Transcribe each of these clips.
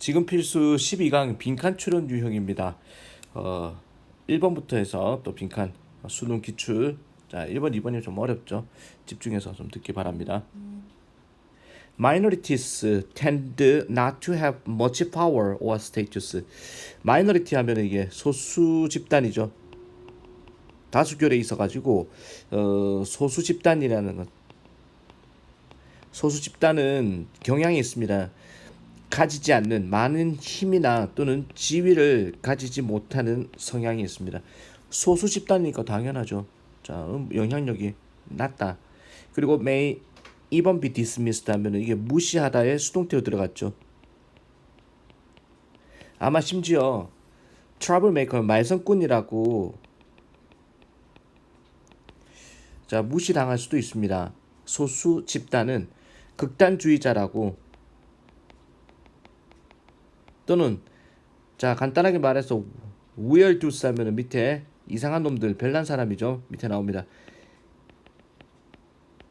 지금 필수 12강 빈칸 추론 유형입니다. 1번부터 해서 또 빈칸 수능 기출. 자, 1번, 2번이 좀 어렵죠. 집중해서 좀 듣기 바랍니다. Minorities tend not to have much power or status. 마이너리티 하면 이게 소수 집단이죠. 다수결에 있어가지고 소수 집단이라는 것. 소수 집단은 경향이 있습니다. 가지지 않는 많은 힘이나 또는 지위를 가지지 못하는 성향이 있습니다. 소수 집단이니까 당연하죠. 자, 영향력이 낮다. 그리고 may even be dismissed 하면 이게 무시하다에 수동태로 들어갔죠. 아마 심지어 troublemaker 말썽꾼이라고 자 무시당할 수도 있습니다. 소수 집단은 극단주의자라고 또는 자 간단하게 말해서 weirdos 하면은 밑에 이상한 놈들 별난 사람이죠. 밑에 나옵니다.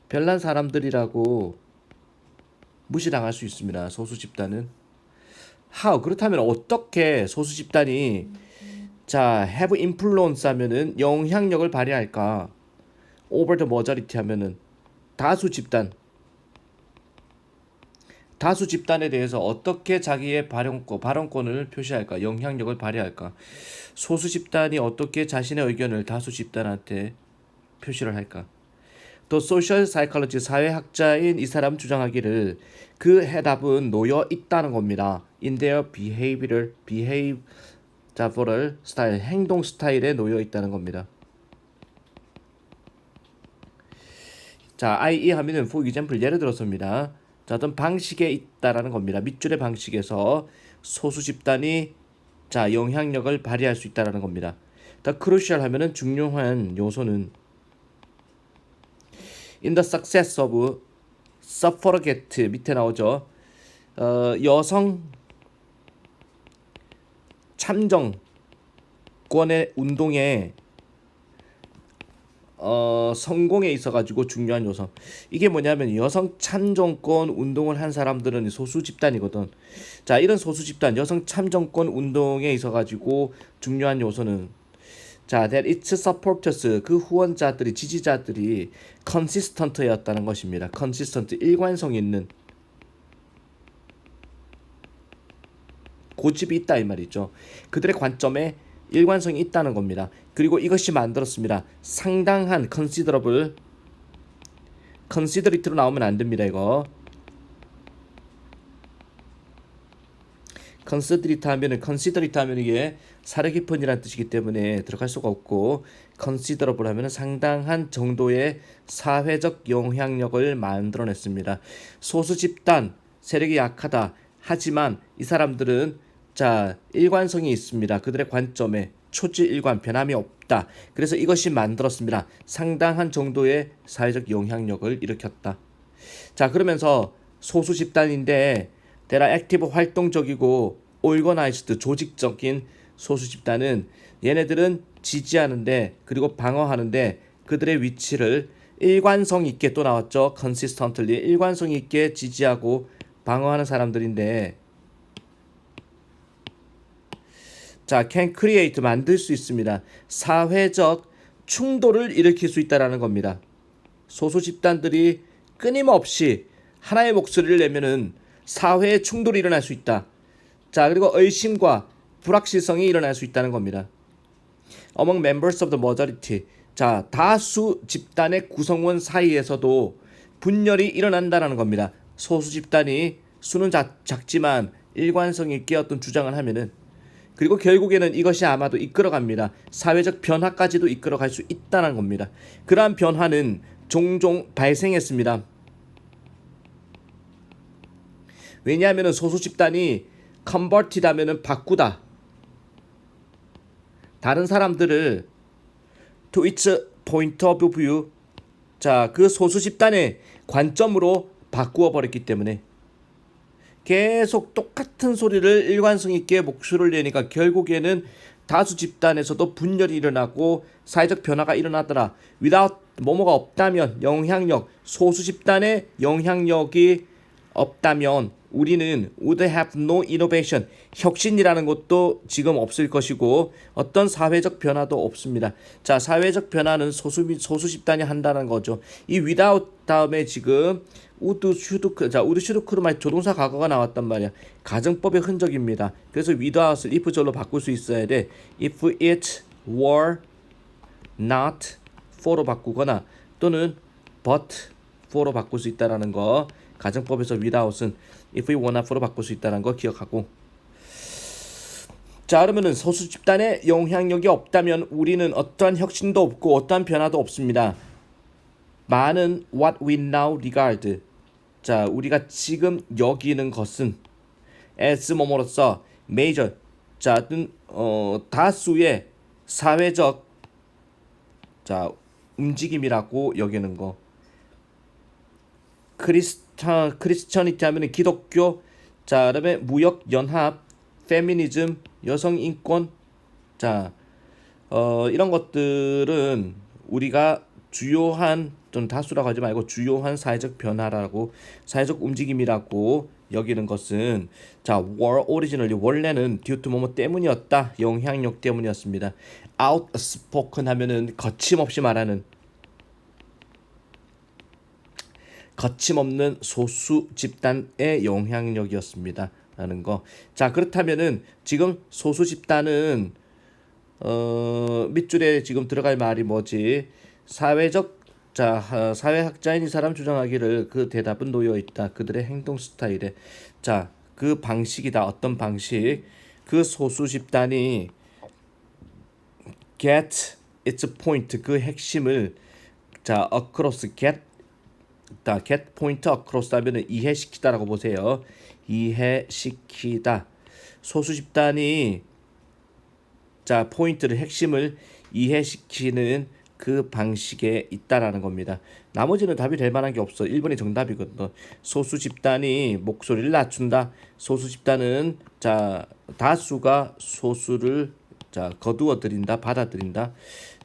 별난 사람들이라고 무시당할 수 있습니다. 소수 집단은. How 그렇다면 어떻게 소수 집단이 자 have influence 하면은 영향력을 발휘할까? over the majority 하면은 다수 집단에 대해서 어떻게 자기의 발언권을 표시할까? 영향력을 발휘할까? 소수 집단이 어떻게 자신의 의견을 다수 집단한테 표시를 할까? 또 소셜 사이콜로지 사회학자인 이 사람 주장하기를 그 해답은 놓여 있다는 겁니다. In their behavioral style 행동 스타일에 놓여 있다는 겁니다. 자, i.e. 하면은 for example 예를 들어서입니다. 자, 어떤 방식에 있다라는 겁니다. 밑줄의 방식에서 소수 집단이 자 영향력을 발휘할 수 있다라는 겁니다. 더 crucial 하면은 중요한 요소는 in the success of suffragette 밑에 나오죠. 여성 참정권의 운동에 성공에 있어가지고 중요한 요소. 이게 뭐냐면 여성 참정권 운동을 한 사람들은 소수 집단이거든. 자, 이런 소수 집단 여성 참정권 운동에 있어가지고 중요한 요소는 자, that its supporters 그 후원자들이 지지자들이 consistent였다는 것입니다. consistent 일관성 있는 고집이 있다 이 말이죠. 그들의 관점에 일관성이 있다는 겁니다. 그리고 이것이 만들었습니다. 상당한 considerate로 나오면 안 됩니다. 이거 considerate 하면 이게 사려 깊은이라는 뜻이기 때문에 들어갈 수가 없고 considerable 하면 상당한 정도의 사회적 영향력을 만들어냈습니다. 소수 집단 세력이 약하다. 하지만 이 사람들은 자 일관성이 있습니다. 그들의 관점에 초지일관 변함이 없다. 그래서 이것이 만들었습니다. 상당한 정도의 사회적 영향력을 일으켰다. 자 그러면서 소수 집단인데 대라 액티브 활동적이고 organized 조직적인 소수 집단은 얘네들은 지지하는데 그리고 방어하는데 그들의 위치를 일관성 있게 또 나왔죠. consistently 일관성 있게 지지하고 방어하는 사람들인데 자, can create 만들 수 있습니다. 사회적 충돌을 일으킬 수 있다라는 겁니다. 소수 집단들이 끊임없이 하나의 목소리를 내면은 사회의 충돌이 일어날 수 있다. 자, 그리고 의심과 불확실성이 일어날 수 있다는 겁니다. Among members of the majority. 자, 다수 집단의 구성원 사이에서도 분열이 일어난다라는 겁니다. 소수 집단이 수는 작지만 일관성 있게 어떤 주장을 하면은 그리고 결국에는 이것이 아마도 이끌어갑니다. 사회적 변화까지도 이끌어갈 수 있다는 겁니다. 그러한 변화는 종종 발생했습니다. 왜냐하면 소수 집단이 converted 하면은 바꾸다. 다른 사람들을 to its point of view 자, 그 소수 집단의 관점으로 바꾸어 버렸기 때문에 계속 똑같은 소리를 일관성 있게 목소리를 내니까 결국에는 다수 집단에서도 분열이 일어나고 사회적 변화가 일어나더라. without 뭐뭐가 없다면 영향력 소수 집단의 영향력이 없다면 우리는 would have no innovation. 혁신이라는 것도 지금 없을 것이고 어떤 사회적 변화도 없습니다. 자, 사회적 변화는 소수 집단이 한다는 거죠. 이 without 다음에 지금 would, should, 자, would, should, could만 조동사 과거가 나왔단 말이야. 가정법의 흔적입니다. 그래서 without을 if 절로 바꿀 수 있어야 돼. If it were not for로 바꾸거나 또는 but for로 바꿀 수 있다라는 거. 가정법에서 without은 if we were not for로 바꿀 수 있다는 거 기억하고. 자, 그러면은 소수 집단의 영향력이 없다면 우리는 어떠한 혁신도 없고 어떠한 변화도 없습니다. 많은 what we now regard. 자, 우리가 지금 여기는 것은 as 뭐뭐로서 major. 자, 다수의 사회적 자 움직임이라고 여기는 거. 크리스천이티 하면은 기독교. 자, 그다음에 무역 연합, 페미니즘, 여성 인권. 자, 이런 것들은 우리가 주요한 좀 다수라고 하지 말고 주요한 사회적 변화라고 사회적 움직임이라고 여기는 것은 자, were originally 원래는 due to 뭐뭐 때문이었다. 영향력 때문이었습니다. outspoken 하면은 거침없이 말하는 거침없는 소수 집단의 영향력이었습니다. 라는 거. 자, 그렇다면은 지금 소수 집단은 밑줄에 지금 들어갈 말이 뭐지? 사회적 사회학자인 이 사람 주장하기를 그 대답은 놓여 있다. 그들의 행동 스타일에. 자, 그 방식이다. 어떤 방식? 그 소수 집단이 get its point 그 핵심을 자, across get point across 하면은 이해시키다라고 보세요. 이해시키다. 소수 집단이 자, 포인트를 핵심을 이해시키는 그 방식에 있다라는 겁니다. 나머지는 답이 될 만한 게 없어. 1번이 정답이거든. 소수 집단이 목소리를 낮춘다. 소수 집단은 자, 다수가 소수를 자, 거두어 들인다, 받아들인다.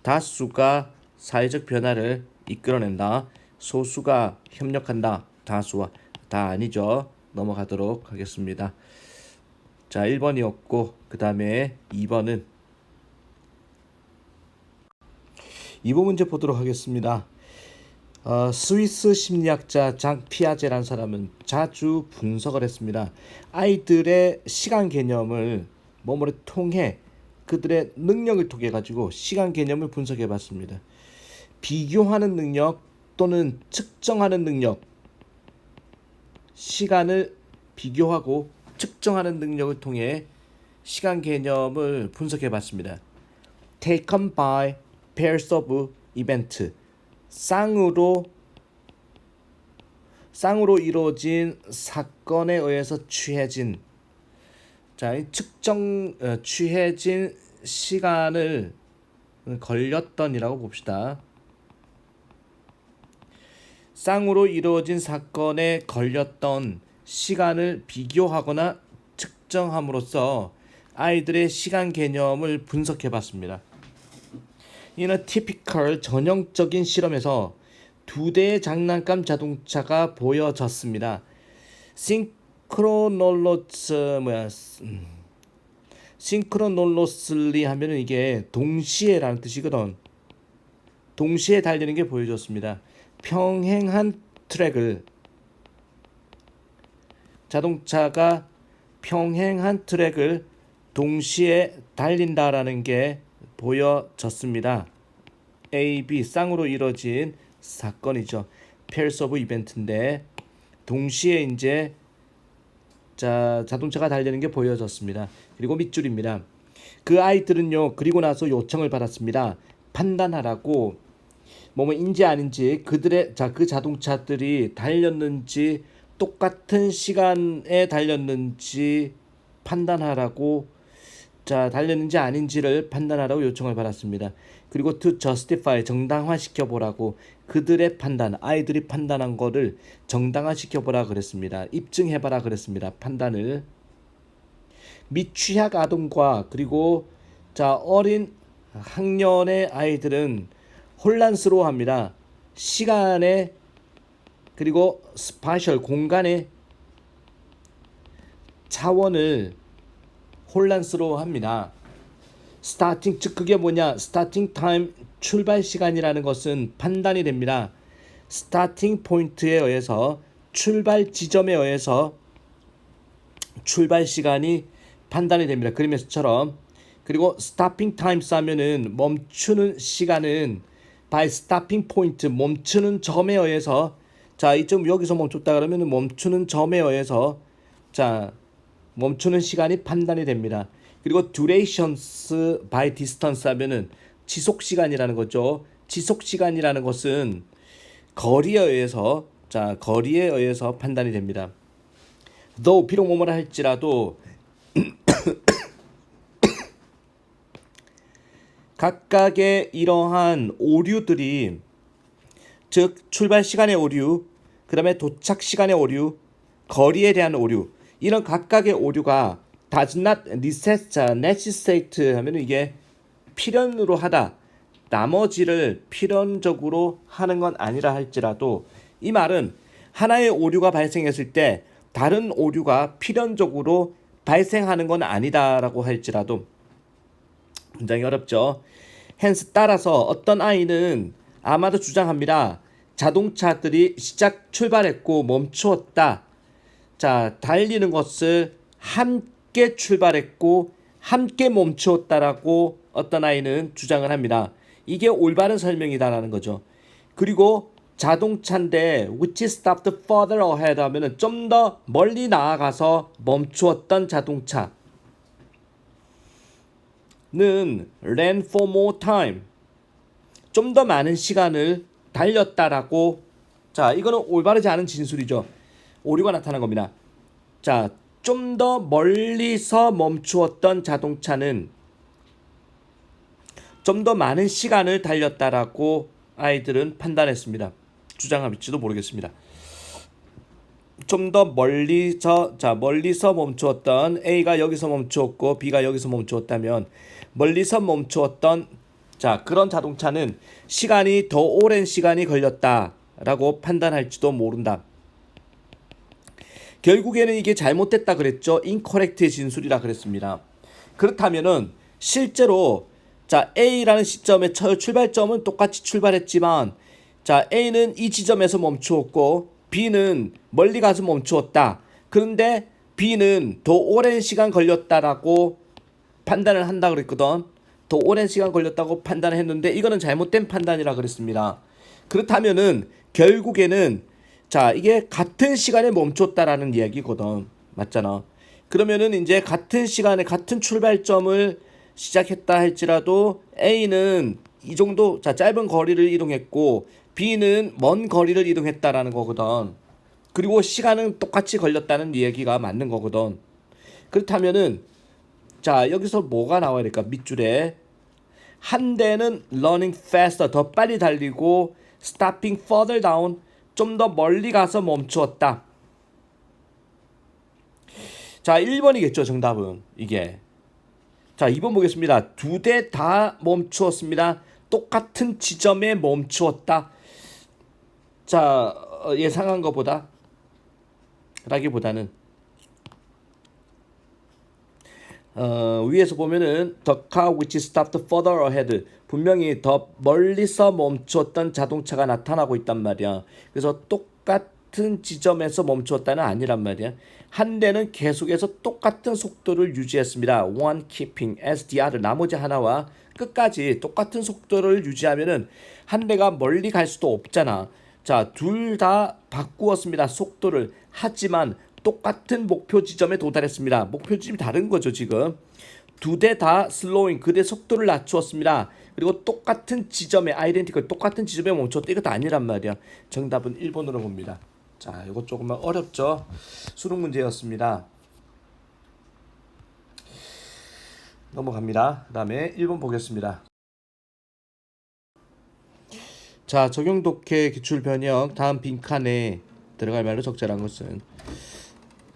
다수가 사회적 변화를 이끌어낸다. 소수가 협력한다. 다수와. 다 아니죠. 넘어가도록 하겠습니다. 자, 1번이었고 그 다음에 2번은 2번 문제 보도록 하겠습니다. 스위스 심리학자 장 피아제라는 사람은 자주 분석을 했습니다. 아이들의 시간 개념을 뭐뭐를 통해 그들의 능력을 통해 가지고 시간 개념을 분석해 봤습니다. 비교하는 능력 또는 측정하는 능력, 시간을 비교하고 측정하는 능력을 통해 시간 개념을 분석해 봤습니다. Taken by pairs of event, 쌍으로 이루어진 사건에 의해서 취해진 자, 취해진 시간을 걸렸던이라고 봅시다. 쌍으로 이루어진 사건에 걸렸던 시간을 비교하거나 측정함으로써 아이들의 시간 개념을 분석해 봤습니다. 이는 typical 전형적인 실험에서 두 대의 장난감 자동차가 보여졌습니다. 싱크로놀로스리 하면은 이게 동시에라는 뜻이거든. 동시에 달리는 게 보여졌습니다. 평행한 트랙을 자동차가 평행한 트랙을 동시에 달린다라는 게 보여졌습니다. A, B 쌍으로 이루어진 사건이죠. pairs of event인데 동시에 이제 자동차가 달리는 게 보여졌습니다. 그리고 밑줄입니다. 그 아이들은요. 그리고 나서 요청을 받았습니다. 판단하라고 뭐인지 아닌지 그들의 그 자동차들이 달렸는지 똑같은 시간에 달렸는지 판단하라고 달렸는지 아닌지를 판단하라고 요청을 받았습니다. 그리고 to justify 정당화시켜 보라고 그들의 판단 아이들이 판단한 거를 정당화시켜 보라 그랬습니다. 입증해 봐라 그랬습니다. 판단을 미취학 아동과 그리고 어린 학년의 아이들은 혼란스러워합니다. 시간에 그리고 스파셜 공간에 차원을 혼란스러워합니다. 스타팅, 즉 그게 뭐냐? 스타팅 타임, 출발 시간이라는 것은 판단이 됩니다. 스타팅 포인트에 의해서, 출발 지점에 의해서 출발 시간이 판단이 됩니다. 그림에서처럼. 그리고 stopping time 하면은 멈추는 시간은 by stopping point, 멈추는 점에 의해서, 자 이점 여기서 멈췄다 그러면은 멈추는 점에 의해서, 자 멈추는 시간이 판단이 됩니다. 그리고 durations by distance 하면은 지속 시간이라는 거죠. 지속 시간이라는 것은 거리에 의해서, 자 거리에 의해서 판단이 됩니다. though, 비록 뭐뭐라 할지라도 각각의 이러한 오류들이, 즉 출발 시간의 오류, 그 다음에 도착 시간의 오류, 거리에 대한 오류, 이런 각각의 오류가 does not necessitate 하면 이게 필연으로 하다, 나머지를 필연적으로 하는 건 아니라 할지라도, 이 말은 하나의 오류가 발생했을 때 다른 오류가 필연적으로 발생하는 건 아니다라고 할지라도, 굉장히 어렵죠. hence, 따라서 어떤 아이는 아마도 주장합니다. 자동차들이 출발했고 멈추었다. 자, 달리는 것을 함께 출발했고 함께 멈추었다라고 어떤 아이는 주장을 합니다. 이게 올바른 설명이다라는 거죠. 그리고 자동차인데 which stopped further ahead 하면은 좀 더 멀리 나아가서 멈추었던 자동차 는 ran for more time, 좀 더 많은 시간을 달렸다라고, 자 이거는 올바르지 않은 진술이죠. 오류가 나타난 겁니다. 자, 좀 더 멀리서 멈추었던 자동차는 좀 더 많은 시간을 달렸다라고 아이들은 판단했습니다. 주장할지도 모르겠습니다. 좀 더 멀리서, 자 멀리서 멈추었던 A가 여기서 멈추었고 B가 여기서 멈추었다면 멀리서 멈추었던, 자 그런 자동차는 시간이 더 오랜 시간이 걸렸다라고 판단할지도 모른다. 결국에는 이게 잘못됐다 그랬죠. incorrect의 진술이라 그랬습니다. 그렇다면은 실제로, 자 A라는 시점의 출발점은 똑같이 출발했지만, 자 A는 이 지점에서 멈추었고 B는 멀리 가서 멈추었다. 그런데 B는 더 오랜 시간 걸렸다라고 판단을 한다 그랬거든. 더 오랜 시간 걸렸다고 판단을 했는데 이거는 잘못된 판단이라 그랬습니다. 그렇다면은 결국에는, 자 이게 같은 시간에 멈췄다라는 이야기거든. 맞잖아. 그러면은 이제 같은 시간에 같은 출발점을 시작했다 할지라도 A는 이 정도, 자 짧은 거리를 이동했고 B는 먼 거리를 이동했다라는 거거든. 그리고 시간은 똑같이 걸렸다는 얘기가 맞는 거거든. 그렇다면은, 자 여기서 뭐가 나와야 될까? 밑줄에 한 대는 running faster, 더 빨리 달리고 stopping further down, 좀 더 멀리 가서 멈추었다. 자 1번이겠죠 정답은. 이게, 자 2번 보겠습니다. 두 대 다 멈추었습니다. 똑같은 지점에 멈추었다. 자 예상한 것보다 라기보다는 위에서 보면은 the car which stopped further ahead, 분명히 더 멀리서 멈추었던 자동차가 나타나고 있단 말이야. 그래서 똑같은 지점에서 멈추었다는 아니란 말이야. 한 대는 계속해서 똑같은 속도를 유지했습니다. one keeping as the other, 나머지 하나와 끝까지 똑같은 속도를 유지하면은 한 대가 멀리 갈 수도 없잖아. 자, 둘 다 바꾸었습니다. 속도를. 하지만 똑같은 목표 지점에 도달했습니다. 목표 지점이 다른 거죠, 지금. 두 대 다 slowing, 그대 속도를 낮추었습니다. 그리고 똑같은 지점에, identical, 똑같은 지점에 멈췄다. 이것도 아니란 말이야. 정답은 1번으로 봅니다. 자, 이거 조금만 어렵죠? 수능 문제였습니다. 넘어갑니다. 그 다음에 1번 보겠습니다. 자, 적용 독해 기출 변형, 다음 빈칸에 들어갈 말로 적절한 것은,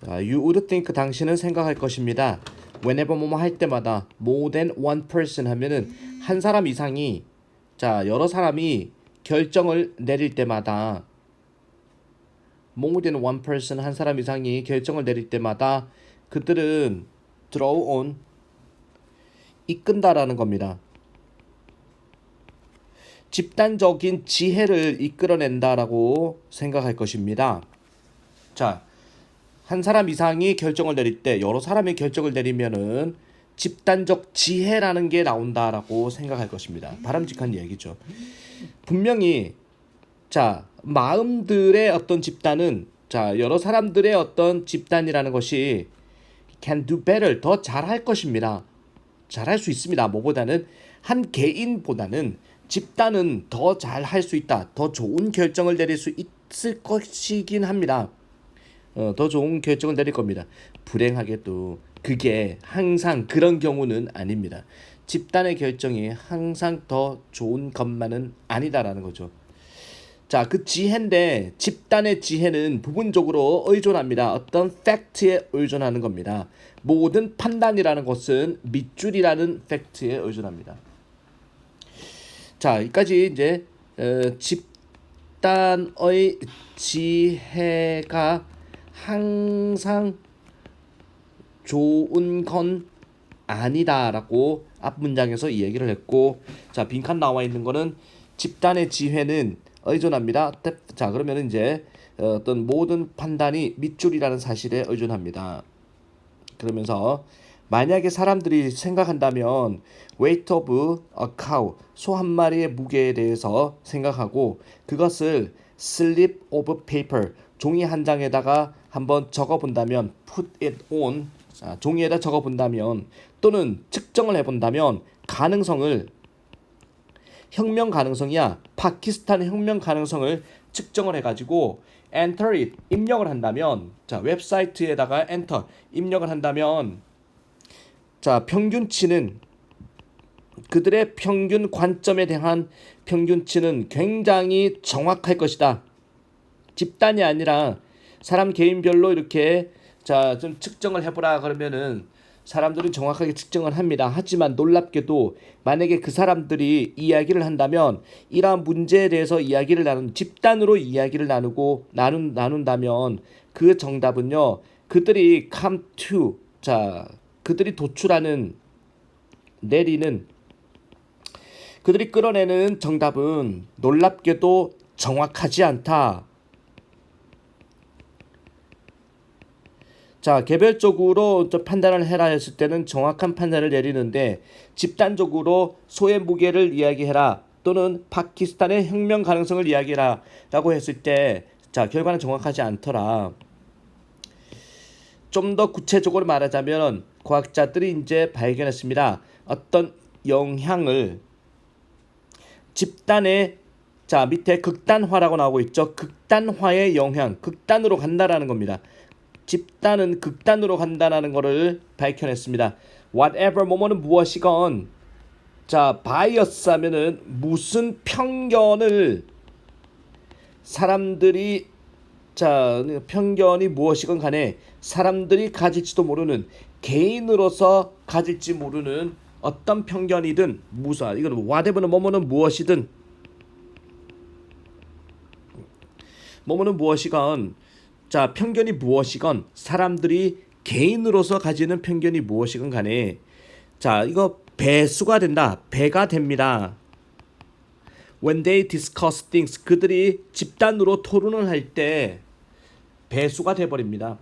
you would think, 당신은 생각할 것입니다. whenever 뭐뭐 할 때마다, more than one person 하면은 한 사람 이상이, 자 여러 사람이 결정을 내릴 때마다, more than one person, 한 사람 이상이 결정을 내릴 때마다 그들은 draw on 이끈다라는 겁니다. 집단적인 지혜를 이끌어낸다라고 생각할 것입니다. 자, 한 사람 이상이 결정을 내릴 때 여러 사람이 결정을 내리면은 집단적 지혜라는 게 나온다라고 생각할 것입니다. 바람직한 얘기죠. 분명히 자, 마음들의 어떤 집단은 자, 여러 사람들의 어떤 집단이라는 것이 can do better 더 잘할 것입니다. 잘할 수 있습니다. 뭐보다는 한 개인보다는 집단은 더 잘할 수 있다. 더 좋은 결정을 내릴 수 있을 것이긴 합니다. 더 좋은 결정을 내릴 겁니다. 불행하게도 그게 항상 그런 경우는 아닙니다. 집단의 결정이 항상 더 좋은 것만은 아니다라는 거죠. 자, 그 지혜인데 집단의 지혜는 부분적으로 의존합니다. 어떤 팩트에 의존하는 겁니다. 모든 판단이라는 것은 밑줄이라는 팩트에 의존합니다. 자, 여기까지 이제 집단의 지혜가 항상 좋은 건 아니다라고 앞 문장에서 이야기를 했고, 자, 빈칸 나와 있는 거는 집단의 지혜는 의존합니다. 자, 그러면 이제 어떤 모든 판단이 밑줄이라는 사실에 의존합니다. 그러면서 만약에 사람들이 생각한다면 weight of a cow, 소 한 마리의 무게에 대해서 생각하고 그것을 slip of paper, 종이 한 장에다가 한번 적어본다면 put it on, 종이에다 적어본다면 또는 측정을 해본다면 가능성을 혁명 가능성이야 파키스탄의 혁명 가능성을 측정을 해가지고 enter it 입력을 한다면 자 웹사이트에다가 enter 입력을 한다면 자 평균치는 그들의 평균 관점에 대한 평균치는 굉장히 정확할 것이다. 집단이 아니라 사람 개인별로 이렇게 자 좀 측정을 해보라 그러면은 사람들은 정확하게 측정을 합니다. 하지만 놀랍게도 만약에 그 사람들이 이야기를 한다면 이러한 문제에 대해서 이야기를 집단으로 이야기를 나눈다면 그 정답은요. 그들이 come to 자 그들이 도출하는 내리는 그들이 끌어내는 정답은 놀랍게도 정확하지 않다. 자, 개별적으로 판단을 해라 했을 때는 정확한 판단을 내리는데 집단적으로 소의 무게를 이야기해라 또는 파키스탄의 혁명 가능성을 이야기해라 라고 했을 때 자, 결과는 정확하지 않더라. 좀 더 구체적으로 말하자면 과학자들이 이제 발견했습니다. 어떤 영향을 집단의 자, 밑에 극단화라고 나오고 있죠. 극단화의 영향, 극단으로 간다라는 겁니다. 집단은 극단으로 간다는 것을 밝혀냈습니다. whatever 뭐뭐는 무엇이건 자 바이어스 하면은 무슨 편견을 사람들이 자 편견이 무엇이건 간에 사람들이 가질지도 모르는 개인으로서 가질지 모르는 어떤 편견이든 무슨 이거는 whatever는 뭐뭐는 무엇이든 뭐뭐는 무엇이건 자 편견이 무엇이건 사람들이 개인으로서 가지는 편견이 무엇이건 간에 자 이거 배수가 된다. 배가 됩니다. When they discuss things 그들이 집단으로 토론을 할 때 배수가 돼버립니다.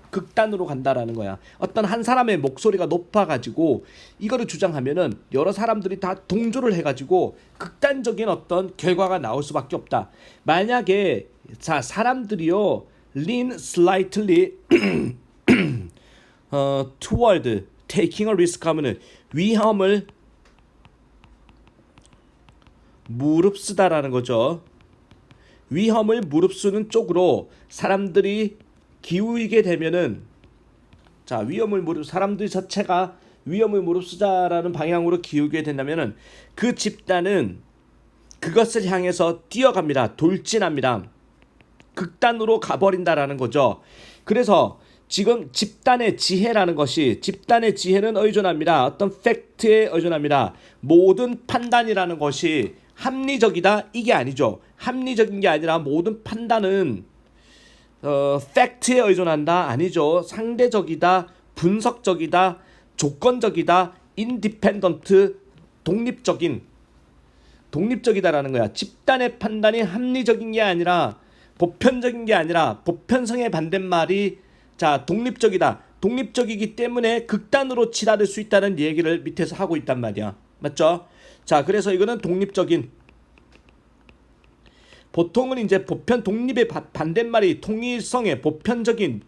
극단으로 간다라는 거야. 어떤 한 사람의 목소리가 높아가지고 이거를 주장하면은 여러 사람들이 다 동조를 해가지고 극단적인 어떤 결과가 나올 수밖에 없다. 만약에 자 사람들이요 lean slightly toward taking a risk 하면은 위험을 무릅쓰다라는 거죠. 위험을 무릅쓰는 쪽으로 사람들이 기울게 되면은 자 위험을 사람들 자체가 위험을 무릅쓰자라는 방향으로 기울게 된다면은 그 집단은 그것을 향해서 뛰어갑니다. 돌진합니다. 극단으로 가버린다라는 거죠. 그래서 지금 집단의 지혜라는 것이 집단의 지혜는 의존합니다. 어떤 팩트에 의존합니다. 모든 판단이라는 것이 합리적이다 이게 아니죠. 합리적인 게 아니라 모든 판단은 팩트에 의존한다 아니죠. 상대적이다 분석적이다, 조건적이다, 인디펜던트, 독립적이다라는 거야. 집단의 판단이 합리적인 게 아니라 보편적인 게 아니라 보편성의 반대말이 자 독립적이다. 독립적이기 때문에 극단으로 치달을 수 있다는 얘기를 밑에서 하고 있단 말이야. 맞죠? 자 그래서 이거는 독립적인 보통은 이제 보편 독립의 반대말이 통일성의 보편적인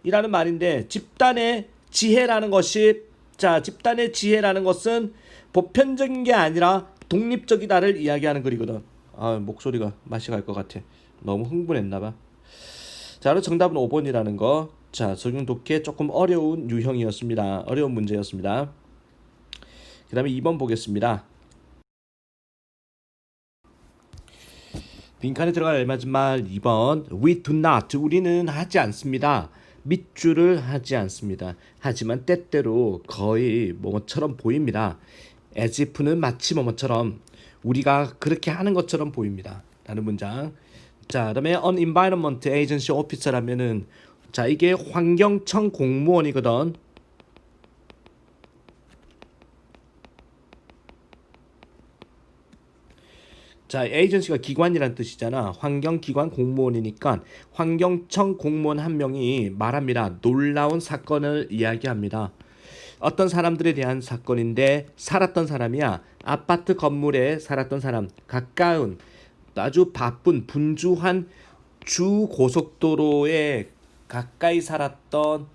이라는 말인데 집단의 지혜라는 것이 자 집단의 지혜라는 것은 보편적인 게 아니라 독립적이다를 이야기하는 글이거든. 아 목소리가 맛이 갈 것 같아. 너무 흥분했나봐. 자 그럼 정답은 5번이라는 거. 자 적용 독해 조금 어려운 유형이었습니다. 어려운 문제였습니다. 그 다음에 2번 보겠습니다. 빈칸에 들어갈 알맞은 말 2번 We do not 우리는 하지 않습니다. 밑줄을 하지 않습니다. 하지만 때때로 거의 뭐처럼 보입니다. as if는 마치 뭐처럼 우리가 그렇게 하는 것처럼 보입니다. 라는 문장. 자 그다음에 an environment agency officer라면은 자 이게 환경청 공무원이거든. 자, 에이전시가 기관이란 뜻이잖아. 환경기관 공무원이니까 환경청 공무원 한 명이 말합니다. 놀라운 사건을 이야기합니다. 어떤 사람들에 대한 사건인데 살았던 사람이야. 아파트 건물에 살았던 사람. 가까운 아주 바쁜 분주한 주 고속도로에 가까이 살았던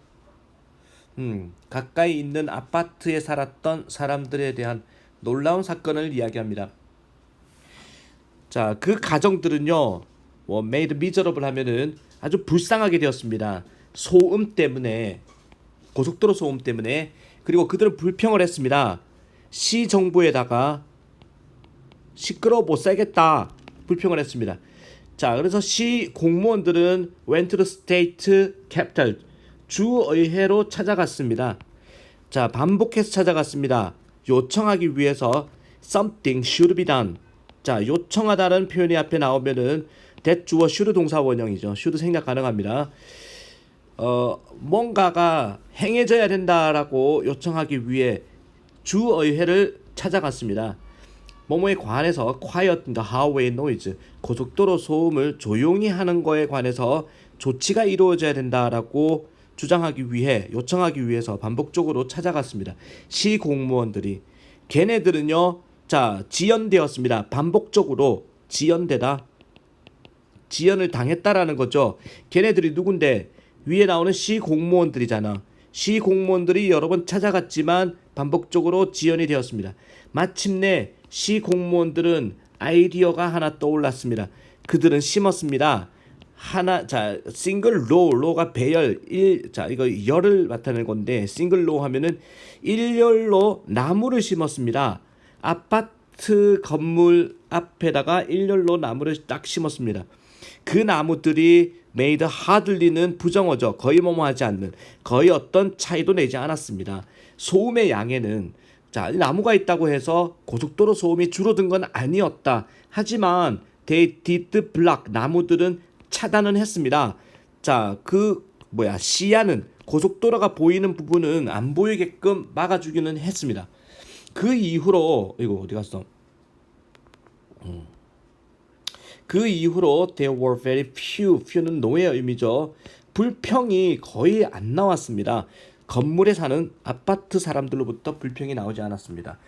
가까이 있는 아파트에 살았던 사람들에 대한 놀라운 사건을 이야기합니다. 자, 그 가정들은요, made miserable 하면은 아주 불쌍하게 되었습니다. 소음 때문에, 고속도로 소음 때문에, 그리고 그들은 불평을 했습니다. 시 정부에다가 시끄러워 못 살겠다 불평을 했습니다. 자, 그래서 시 공무원들은 went to the state capital 주의회로 찾아갔습니다. 자, 반복해서 찾아갔습니다. 요청하기 위해서 something should be done. 자, 요청하다는 표현이 앞에 나오면은 that 주어 should 동사 원형이죠. should 생략 가능합니다. 뭔가가 행해져야 된다라고 요청하기 위해 주의회를 찾아갔습니다. 뭐뭐에 관해서 quiet the highway noise 고속도로 소음을 조용히 하는 거에 관해서 조치가 이루어져야 된다라고 주장하기 위해 요청하기 위해서 반복적으로 찾아갔습니다. 시 공무원들이 걔네들은요. 자, 지연되었습니다. 반복적으로 지연되다. 지연을 당했다라는 거죠. 걔네들이 누군데? 위에 나오는 시 공무원들이잖아. 시 공무원들이 여러 번 찾아갔지만 반복적으로 지연이 되었습니다. 마침내 시 공무원들은 아이디어가 하나 떠올랐습니다. 그들은 심었습니다. 자, 싱글 로가 배열 자 이거 열을 나타내는 건데 싱글 로 하면은 일렬로 나무를 심었습니다. 아파트 건물 앞에다가 일렬로 나무를 딱 심었습니다. 그 나무들이 made hardly는 부정어죠. 거의 뭐뭐하지 않는 거의 어떤 차이도 내지 않았습니다. 소음의 양에는 자 나무가 있다고 해서 고속도로 소음이 줄어든 건 아니었다. 하지만 they did block 나무들은 차단은 했습니다. 자 시야는 고속도로가 보이는 부분은 안 보이게끔 막아주기는 했습니다. 그 이후로 이거 어디 갔어? 그 이후로 there were very few는 노의 의미죠. 불평이 거의 안 나왔습니다. 건물에 사는 아파트 사람들로부터 불평이 나오지 않았습니다.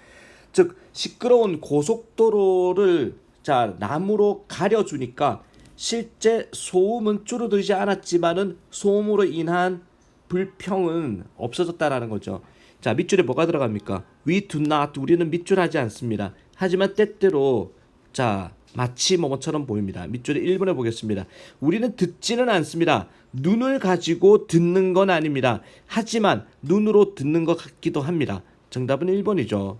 즉 시끄러운 고속도로를 자 나무로 가려주니까 실제 소음은 줄어들지 않았지만은 소음으로 인한 불평은 없어졌다라는 거죠. 자 밑줄에 뭐가 들어갑니까? We do not 우리는 밑줄하지 않습니다. 하지만 때때로 자 마치 뭐뭐처럼 보입니다. 밑줄에 1번에 보겠습니다. 우리는 듣지는 않습니다. 눈을 가지고 듣는 건 아닙니다. 하지만 눈으로 듣는 것 같기도 합니다. 정답은 1번이죠.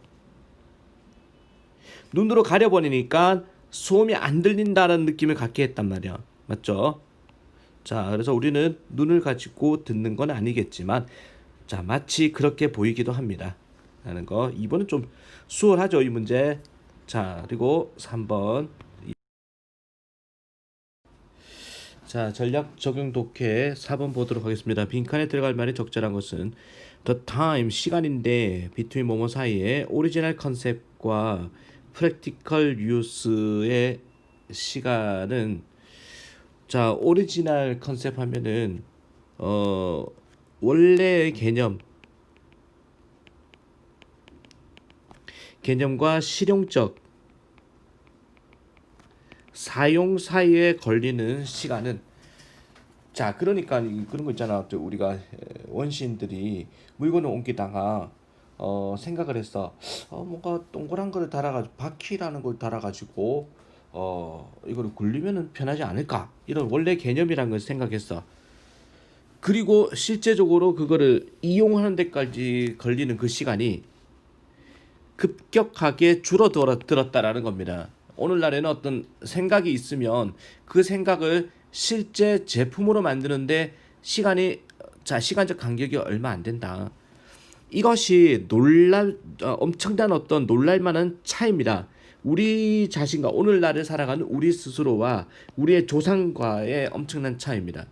눈으로 가려버리니까 소음이 안 들린다는 느낌을 갖게 했단 말이야. 맞죠? 자, 그래서 우리는 눈을 가지고 듣는 건 아니겠지만 자, 마치 그렇게 보이기도 합니다. 라는 거. 2번은 좀 수월하죠, 이 문제. 자, 그리고 3번. 자, 전략 적용 독해 4번 보도록 하겠습니다. 빈칸에 들어갈 말이 적절한 것은 the time 시간인데 between 뭐뭐 사이에 오리지널 컨셉과 practical use의 시간은 자, 오리지널 컨셉 하면은 원래의 개념과 실용적 사용 사이에 걸리는 시간은 자 그러니까 그런 거 있잖아. 또 우리가 원시인들이 물건을 옮기다가 생각을 했어. 뭔가 동그란 거를 달아가지고 바퀴라는 걸 달아가지고 이거를 굴리면은 편하지 않을까 이런 원래 개념이란 걸 생각했어. 그리고 실제적으로 그거를 이용하는 데까지 걸리는 그 시간이 급격하게 줄어들었다라는 겁니다. 오늘날에는 어떤 생각이 있으면 그 생각을 실제 제품으로 만드는데 시간적 간격이 얼마 안 된다. 이것이 엄청난 어떤 놀랄만한 차이입니다. 우리 자신과 오늘날을 살아가는 우리 스스로와 우리의 조상과의 엄청난 차이입니다.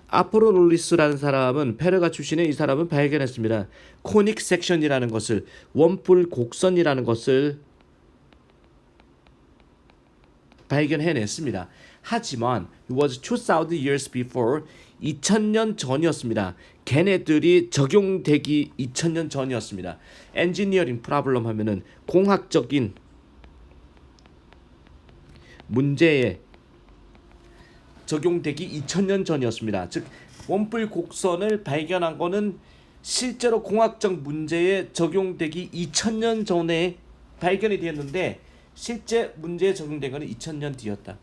아포로롤리스라는 사람은 페르가 출신의 이 사람은 발견했습니다. 코닉 섹션이라는 것을 원뿔 곡선이라는 것을 발견해냈습니다. 하지만 it was 2000 years before 2000년 전이었습니다. 걔네들이 적용되기 2000년 전이었습니다. 엔지니어링 프로블럼 하면은 공학적인 문제에 적용되기 2000년 전이었습니다. 즉 원뿔 곡선을 발견한 거는 실제로 공학적 문제에 적용되기 2000년 전에 발견이 되었는데 실제 문제에 적용된 거는 2000년 뒤였다.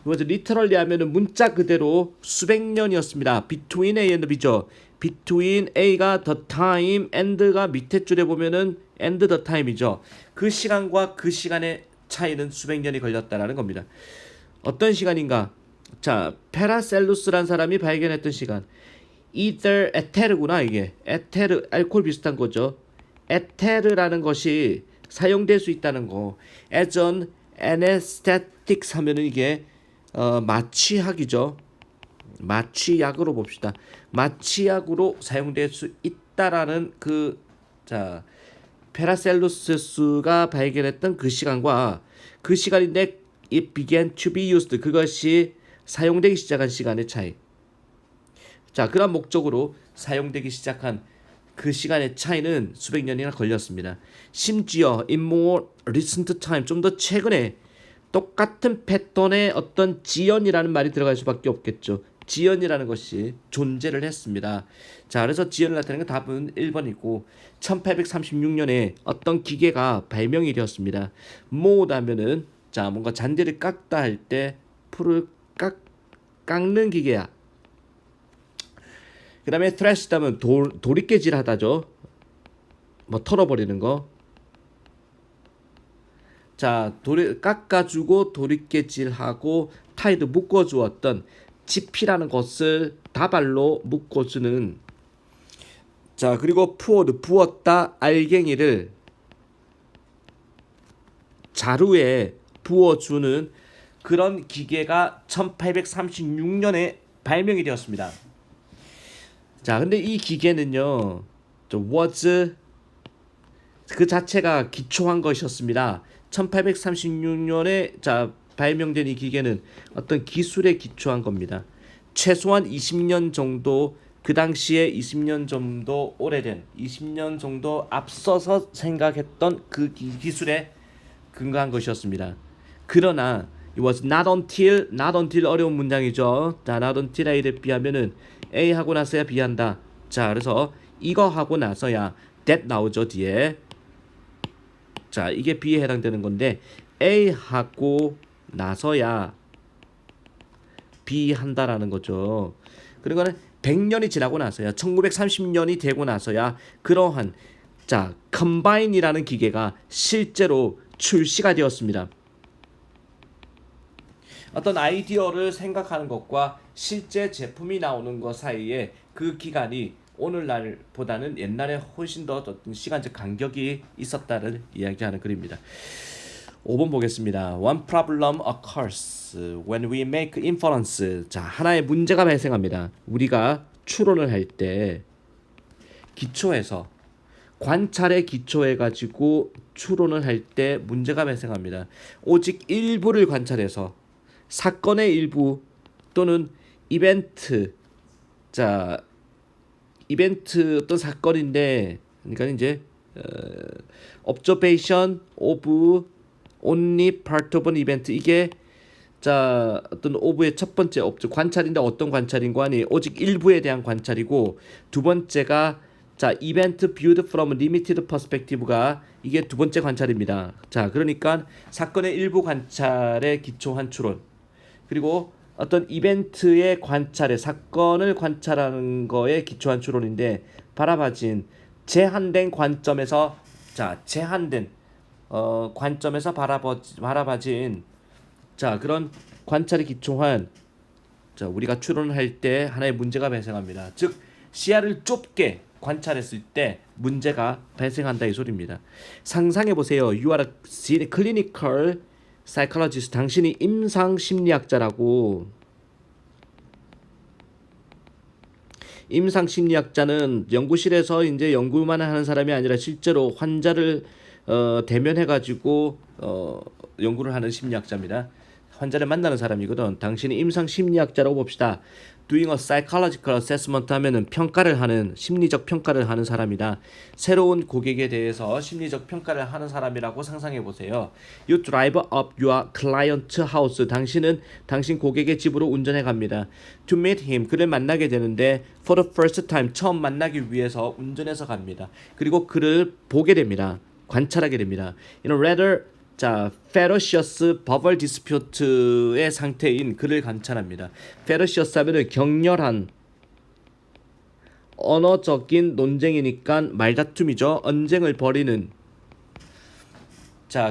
이것을 리터럴리 하면은 문자 그대로 수백 년이었습니다. Between A and B죠. Between A가 the time, and가 밑에 줄에 보면은 and the time이죠. 그 시간과 그 시간의 차이는 수백 년이 걸렸다라는 겁니다. 어떤 시간인가? 자, 페라셀루스란 사람이 발견했던 시간. 이들 에테르구나 이게. 에테르 알코올 비슷한 거죠. 에테르라는 것이 사용될 수 있다는 거. as an anesthetics 하면은 이게 마취약이죠. 마취약으로 봅시다. 마취약으로 사용될 수 있다라는 자 페라셀루스가 발견했던 그 시간과 그 시간인데 it began to be used 그것이 사용되기 시작한 시간의 차이. 자, 그런 목적으로 사용되기 시작한 그 시간의 차이는 수백 년이나 걸렸습니다. 심지어 in more recent time 좀 더 최근에 똑같은 패턴의 어떤 지연이라는 말이 들어갈 수밖에 없겠죠. 지연이라는 것이 존재를 했습니다. 자, 그래서 지연을 나타내는 건 답은 1번이고 1836년에 어떤 기계가 발명이 되었습니다. 모으다면은 자 뭔가 잔디를 깎다 할 때 풀을 깎는 기계야. 그 다음에 트래시다면 도리깨질 하다죠. 뭐 털어버리는 거. 자, 깎아주고 도리깨질하고 타이드 묶어주었던 지피라는 것을 다발로 묶어주는. 자, 그리고 부었다 알갱이를 자루에 부어주는 그런 기계가 1836년에 발명이 되었습니다. 자, 근데 이 기계는요, was 그 자체가 기초한 것이었습니다. 1836년에 발명된 이 기계는 어떤 기술에 기초한 겁니다. 최소한 20년 정도 그 당시에 20년 정도 오래된 20년 정도 앞서서 생각했던 그 기술에 근거한 것이었습니다. 그러나 it was not until 어려운 문장이죠. 자, not until A를 B하면은 A 하고 나서야 B 한다. 자, 그래서 이거 하고 나서야 that 나오죠 뒤에. 자, 이게 B에 해당되는 건데 A 하고 나서야 B 한다라는 거죠. 그러니까는 100년이 지나고 나서야 1930년이 되고 나서야 그러한 자 컴바인이라는 기계가 실제로 출시가 되었습니다. 어떤 아이디어를 생각하는 것과 실제 제품이 나오는 것 사이에 그 기간이 오늘날보다는 옛날에 훨씬 더 어떤 시간적 간격이 있었다는 이야기하는 글입니다. 5번 보겠습니다. One problem occurs when we make inference. 자, 하나의 문제가 발생합니다. 우리가 추론을 할 때 기초에서 관찰에 기초해 가지고 추론을 할 때 문제가 발생합니다. 오직 일부를 관찰해서 사건의 일부 또는 이벤트, 자 이벤트 어떤 사건인데, 그러니까 이제 observation of only part of an event, 이게 자 어떤 오브의 첫 번째 관찰인데 어떤 관찰인고 하니 오직 일부에 대한 관찰이고, 두 번째가 자 이벤트 viewed from limited perspective가 이게 두 번째 관찰입니다. 자 그러니까 사건의 일부 관찰에 기초한 추론, 그리고 어떤 이벤트의 관찰에 사건을 관찰하는 거에 기초한 추론인데, 바라봐진 제한된 관점에서 제한된 관점에서 바라봐진 자 그런 관찰에 기초한 자 우리가 추론을 할 때 하나의 문제가 발생합니다. 즉 시야를 좁게 관찰했을 때 문제가 발생한다 이 소리입니다. 상상해 보세요. You are a clinical psychologist. 당신이 임상 심리학자라고. 임상 심리학자는 연구실에서 이제 연구만 하는 사람이 아니라 실제로 환자를 대면해 가지고 연구를 하는 심리학자입니다. 환자를 만나는 사람이거든. 당신이 임상 심리학자라고 봅시다. Doing a psychological assessment 하면은 평가를 하는, 심리적 평가를 하는 사람이다. 새로운 고객에 대해서 심리적 평가를 하는 사람이라고 상상해 보세요. You drive up your client house. 당신은 당신 고객의 집으로 운전해 갑니다. To meet him. 그를 만나게 되는데 for the first time. 처음 만나기 위해서 운전해서 갑니다. 그리고 그를 보게 됩니다. 관찰하게 됩니다. In a rather ferocious verbal dispute의 상태인 그를 관찰합니다. ferocious 하면은 격렬한 언어적인 논쟁이니까 말다툼이죠. 언쟁을 벌이는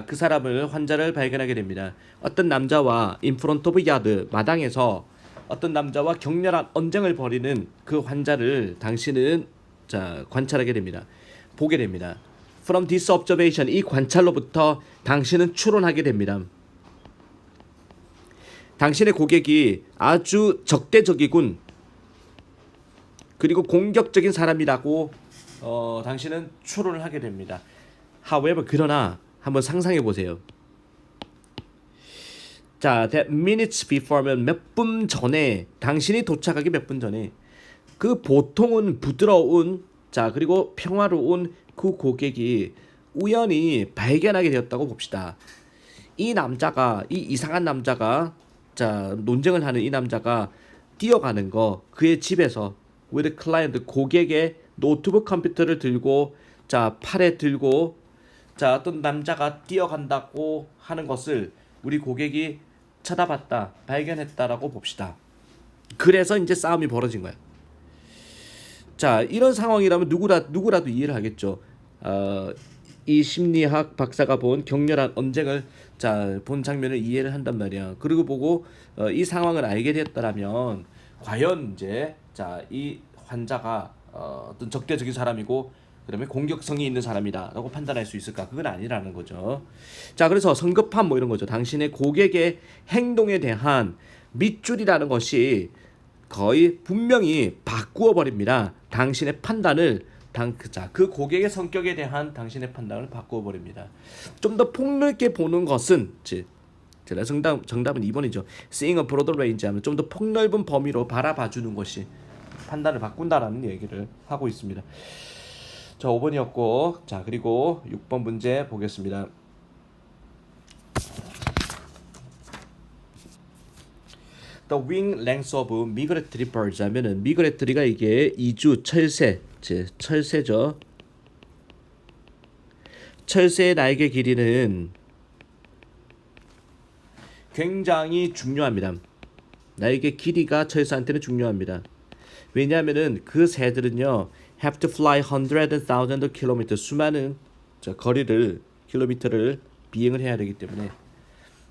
그 사람을, 환자를 발견하게 됩니다. 어떤 남자와 in front of yard, 마당에서 어떤 남자와 격렬한 언쟁을 벌이는 그 환자를 당신은 관찰하게 됩니다. 보게 됩니다. From this observation, 이 관찰로부터 당신은 추론하게 됩니다. 당신의 고객이 아주 적대적이군, 그리고 공격적인 사람이라고 당신은 추론을 하게 됩니다. However, 그러나 한번 상상해 보세요. that minutes before면 몇 분 전에, 당신이 도착하기 몇 분 전에 그 보통은 부드러운 그리고 평화로운 그 고객이 우연히 발견하게 되었다고 봅시다. 이 남자가, 이 이상한 남자가, 논쟁을 하는 이 남자가 뛰어가는 거, 그의 집에서 with client, 고객의 노트북 컴퓨터를 들고 팔에 들고 어떤 남자가 뛰어간다고 하는 것을 우리 고객이 쳐다봤다, 발견했다라고 봅시다. 그래서 이제 싸움이 벌어진 거야. 이런 상황이라면 누구라도 이해를 하겠죠. 이 심리학 박사가 본 격렬한 언쟁을 본 장면을 이해를 한단 말이야. 그리고 보고 이 상황을 알게 됐다라면 과연 이제 이 환자가 어떤 적대적인 사람이고 그다음에 공격성이 있는 사람이다라고 판단할 수 있을까? 그건 아니라는 거죠. 그래서 성급함 뭐 이런 거죠. 당신의 고객의 행동에 대한 밑줄이라는 것이 거의 분명히 바꾸어 버립니다. 당신의 판단을 그 고객의 성격에 대한 당신의 판단을 바꾸어 버립니다. 좀 더 폭넓게 보는 것은 정답은 2번이죠. Seeing a broader range 하면 좀 더 폭넓은 범위로 바라봐 주는 것이 판단을 바꾼다라는 얘기를 하고 있습니다. 5번이었고, 그리고 6번 문제 보겠습니다. The wing length of migratory birds 하면은 migratory가 이게 이주, 철새죠. 철새의 날개 길이는 굉장히 중요합니다. 날개 길이가 철새한테는 중요합니다. 왜냐하면은 그 새들은요 have to fly hundreds and thousands of kilometers, 수많은 거리를, 킬로미터를 비행을 해야 되기 때문에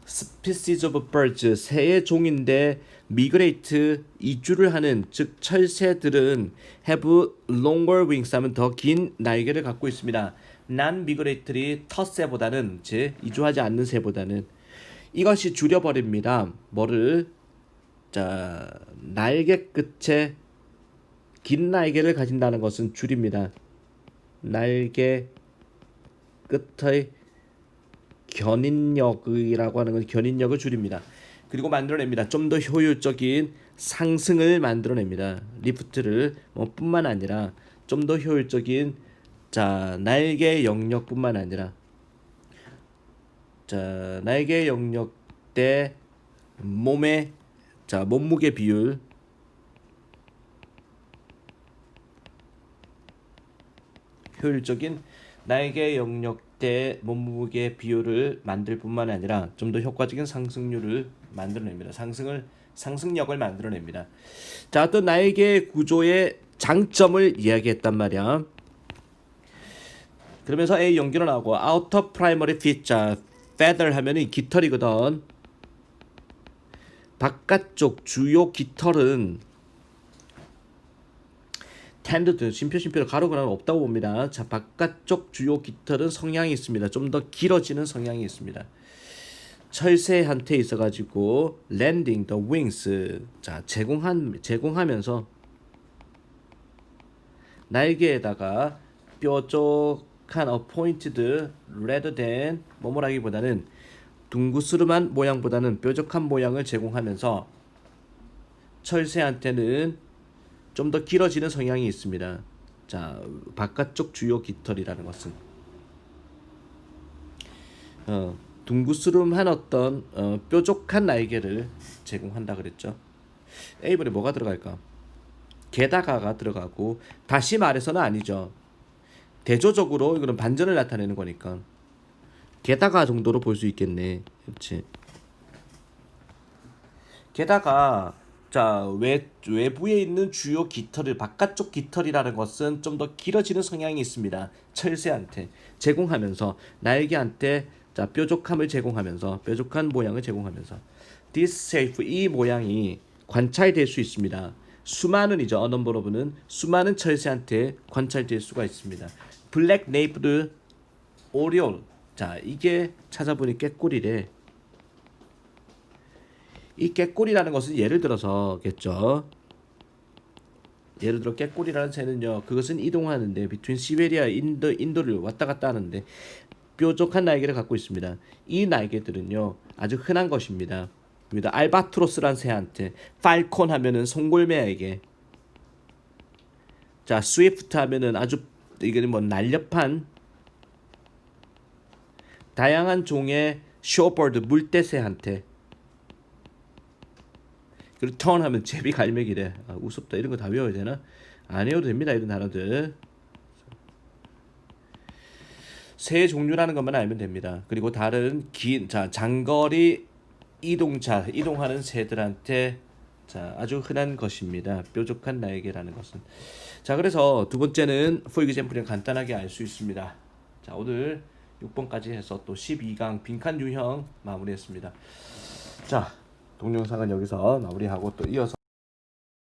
species of birds, 새의 종인데 migrate, 이주를 하는, 즉 철새들은 have longer wings 하면 더 긴 날개를 갖고 있습니다. non-migratory 텃새보다는 즉 이주하지 않는 새보다는 이것이 줄여버립니다. 뭐를 자 날개 끝에 긴 날개를 가진다는 것은 줄입니다. 날개 끝의 견인력이라고 하는 건 견인력을 줄입니다. 그리고 만들어냅니다. 좀 더 효율적인 상승을 만들어냅니다. 리프트를 뿐만 아니라 좀 더 효율적인 날개 영역뿐만 아니라 날개 영역 대 몸의 몸무게 비율 효율적인 날개 영역 대 몸무게 비율을 만들 뿐만 아니라 좀 더 효과적인 상승률을 만들어냅니다. 상승력을 만들어냅니다. 자, 또 날개 구조의 장점을 이야기했단 말이야. 그러면서 A 연결을 나오고 outer primary fit, feather 하면은 깃털이거든. 바깥쪽 주요 깃털은 텐드드 심표로 가로가 없다고 봅니다. 자, 바깥쪽 주요 깃털은 성향이 있습니다. 좀 더 길어지는 성향이 있습니다. 철새한테 있어가지고 landing the wings, 제공하면서 날개에다가 뾰족한 appointed rather than 뭐뭐라기보다는 둥그스름한 모양보다는 뾰족한 모양을 제공하면서 철새한테는 좀 더 길어지는 성향이 있습니다. 자, 바깥쪽 주요 깃털이라는 것은 둥그스름한 어떤 뾰족한 날개를 제공한다 그랬죠. A번에 뭐가 들어갈까? 게다가가 들어가고 다시 말해서는 아니죠. 대조적으로 이거는 반전을 나타내는 거니까 게다가 정도로 볼 수 있겠네. 그렇지. 게다가 외부에 있는 주요 깃털을 바깥쪽 깃털이라는 것은 좀 더 길어지는 성향이 있습니다. 철새한테 제공하면서 날개한테 뾰족함을 제공하면서 뾰족한 모양을 제공하면서 this shape 이 모양이 관찰될 수 있습니다. 수많은이죠. 어넘버러브는 수많은 철새한테 관찰될 수가 있습니다. 블랙 네이프드 오리올, 이게 찾아보니 꾀꼬리래. 이 꾀꼬리라는 것은 예를 들어서겠죠. 예를 들어 꾀꼬리라는 새는요, 그것은 이동하는데 between 시베리아 인도를 왔다 갔다 하는데 뾰족한 날개를 갖고 있습니다. 이 날개들은요 아주 흔한 것입니다. 알바트로스란 새한테, 팔콘 하면은 송골매에게, 스위프트 하면은 아주 이거는 날렵한 다양한 종의 쇼버드 물대새한테, 그리고 턴 하면 제비 갈매기래. 우습다. 이런 거 다 외워야 되나? 안 외워도 됩니다. 이런 단어들. 새 종류라는 것만 알면 됩니다. 그리고 다른 장거리 이동하는 새들한테 아주 흔한 것입니다. 뾰족한 날개라는 것은. 그래서 두 번째는 for example을 간단하게 알 수 있습니다. 오늘 6번까지 해서 또 12강 빈칸 유형 마무리했습니다. 동영상은 여기서 마무리하고 또 이어서